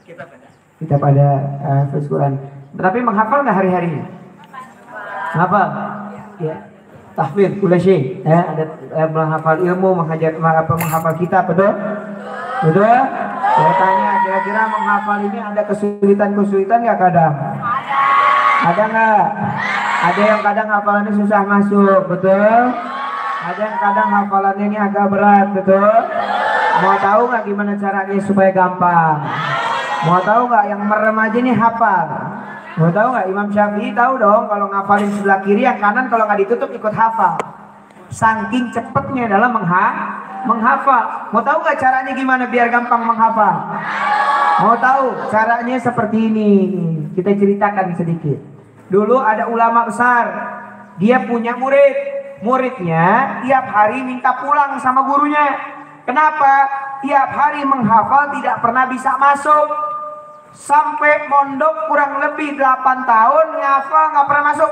Kita pada terus Quran. Tapi menghafal nggak hari-harinya? Hafal. Ya. Tahfidz kula syai. Ada menghafal ilmu, menghafal kitab, betul? Betul? Saya tanya, kira-kira menghafal ini ada kesulitan-kesulitan nggak kadang? Ada nggak? Ada yang kadang hafalannya susah masuk, betul? Ada yang kadang hafalannya ini agak berat, betul? Mau tahu nggak gimana caranya supaya gampang? Mau tahu nggak yang merem aja nih hafal? Mau tahu nggak? Imam Syafi'i tahu dong kalau ngafalin sebelah kiri, yang kanan kalau nggak ditutup ikut hafal. Saking cepetnya dalam menghafal. Mau tahu nggak caranya gimana biar gampang menghafal? Mau tahu caranya seperti ini? Kita ceritakan sedikit. Dulu ada ulama besar, dia punya muridnya tiap hari minta pulang sama gurunya. Kenapa? Tiap hari menghafal tidak pernah bisa masuk. Sampai mondok kurang lebih 8 tahun ngafal nggak pernah masuk.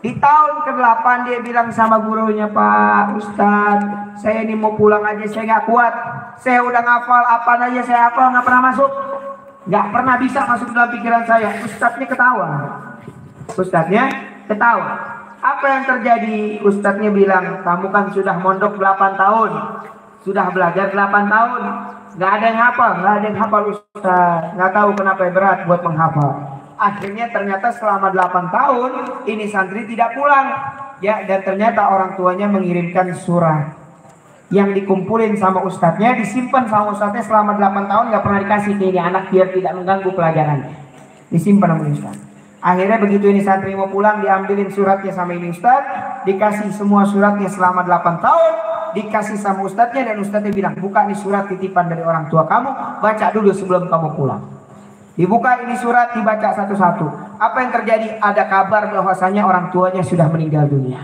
Di tahun ke-8 dia bilang sama gurunya, Pak Ustadz, saya ini mau pulang aja, saya nggak kuat. Saya udah ngafal apa aja saya hafal nggak pernah masuk. Nggak pernah bisa masuk dalam pikiran saya. Ustadznya ketawa. Apa yang terjadi? Ustadznya bilang, kamu kan sudah mondok 8 tahun, sudah belajar 8 tahun. Nggak ada yang hafal Ustaz. Nggak tahu kenapa berat buat menghafal. Akhirnya ternyata selama 8 tahun ini santri tidak pulang. Ya, dan ternyata orang tuanya mengirimkan surat yang dikumpulin sama ustadznya, disimpan sama ustadznya selama 8 tahun, nggak pernah dikasih ke ini anak biar tidak mengganggu pelajarannya. Disimpan sama ustadz. Akhirnya begitu ini santri mau pulang, diambilin suratnya sama ini ustadz, dikasih semua suratnya selama 8 tahun. Dikasih sama ustadznya dan ustadznya bilang, buka ini surat titipan dari orang tua kamu, baca dulu sebelum kamu pulang. Dibuka ini surat, dibaca satu-satu. Apa yang terjadi? Ada kabar bahwasanya orang tuanya sudah meninggal dunia.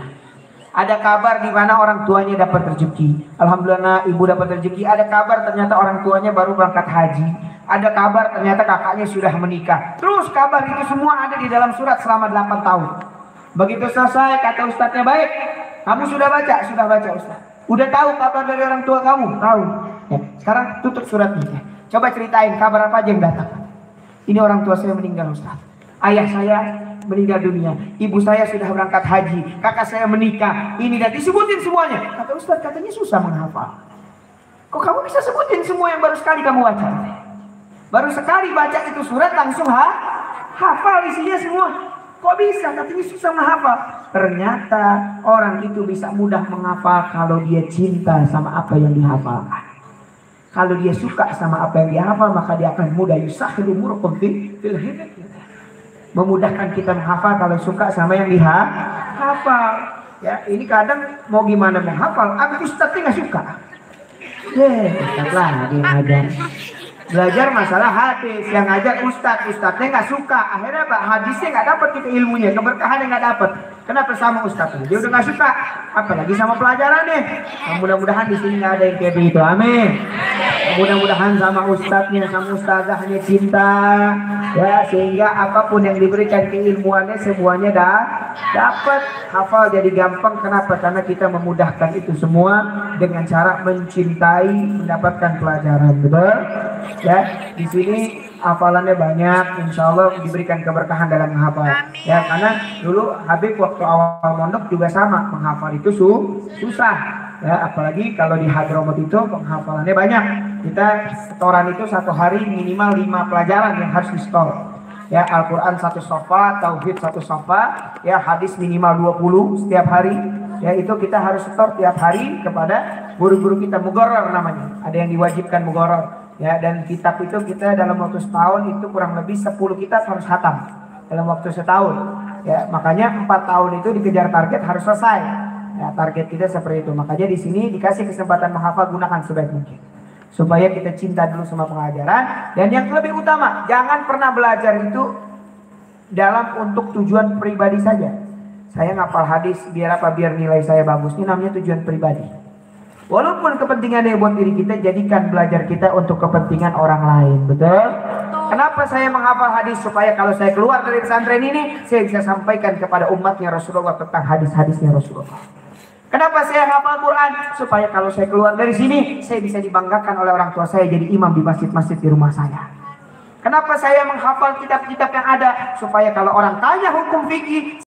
Ada kabar di mana orang tuanya dapat rezeki. Alhamdulillah ibu dapat rezeki. Ada kabar ternyata orang tuanya baru berangkat haji. Ada kabar ternyata kakaknya sudah menikah. Terus kabar itu semua ada di dalam surat selama 8 tahun. Begitu selesai kata ustadznya, baik, kamu sudah baca? Sudah baca ustadz. Udah tahu kabar dari orang tua kamu? Tahu. Ya, sekarang tutup suratnya. Coba ceritain kabar apa aja yang datang. Ini orang tua saya meninggal Ustaz. Ayah saya meninggal dunia. Ibu saya sudah berangkat haji. Kakak saya menikah. Ini dan disebutin semuanya. Kata Ustaz, katanya susah menghafal. Kok kamu bisa sebutin semua yang baru sekali kamu baca? Baru sekali baca itu surat langsung hafal isinya semua. Kok bisa? Katanya susah menghafal. Ternyata orang itu bisa mudah menghafal kalau dia cinta sama apa yang dihafalkan. Kalau dia suka sama apa yang dihafal, maka dia akan mudah yusahhilu umurakum fil hifdz. Memudahkan kita menghafal kalau suka sama yang dihafal. Ya, ini kadang mau gimana menghafal, aku ustadznya nggak suka. Ustadz dia ngajar. Belajar masalah hadis, yang ngajar ustadznya nggak suka. Akhirnya Pak, hadisnya nggak dapat kita ilmunya, keberkahannya nggak dapat. Kenapa? Sama ustadznya dia udah nggak suka, apalagi sama pelajarannya. Mudah-mudahan di sini nggak ada yang kayak begitu, amin. Mudah-mudahan sama ustadznya, sama ustazahnya cinta, ya, sehingga apapun yang diberikan keilmuannya semuanya dapat hafal jadi gampang. Kenapa? Karena kita memudahkan itu semua dengan cara mencintai, mendapatkan pelajaran, betul? Ya, di sini hafalannya banyak, insya Allah diberikan keberkahan dalam menghafal. Ya, karena dulu Habib waktu awal mondok juga sama, menghafal itu susah. Ya, apalagi kalau di Hadramut itu penghafalannya banyak. Kita setoran itu satu hari minimal 5 pelajaran yang harus disetor. Ya, Al-Quran 1 sofa, Tauhid 1 sofa, ya, hadis minimal 20 setiap hari. Ya, itu kita harus setor tiap hari kepada guru-guru kita, mugharrar namanya. Ada yang diwajibkan mugharrar. Ya, dan kitab itu kita dalam waktu setahun itu kurang lebih 10 kitab harus khatam dalam waktu setahun. Ya, makanya 4 tahun itu dikejar target harus selesai. Ya, target kita seperti itu. Makanya di sini dikasih kesempatan menghafal, gunakan sebaik mungkin. Supaya kita cinta dulu sama pengajaran. Dan yang lebih utama, jangan pernah belajar itu dalam untuk tujuan pribadi saja. Saya ngapal hadis biar apa? Biar nilai saya bagus. Ini namanya tujuan pribadi. Walaupun kepentingannya buat diri kita, jadikan belajar kita untuk kepentingan orang lain, betul? Kenapa saya menghafal hadis? Supaya kalau saya keluar dari pesantren ini, saya bisa sampaikan kepada umatnya Rasulullah tentang hadis-hadisnya Rasulullah. Kenapa saya hafal Quran? Supaya kalau saya keluar dari sini, saya bisa dibanggakan oleh orang tua saya jadi imam di masjid-masjid di rumah saya. Kenapa saya menghafal kitab-kitab yang ada? Supaya kalau orang tanya hukum fikih,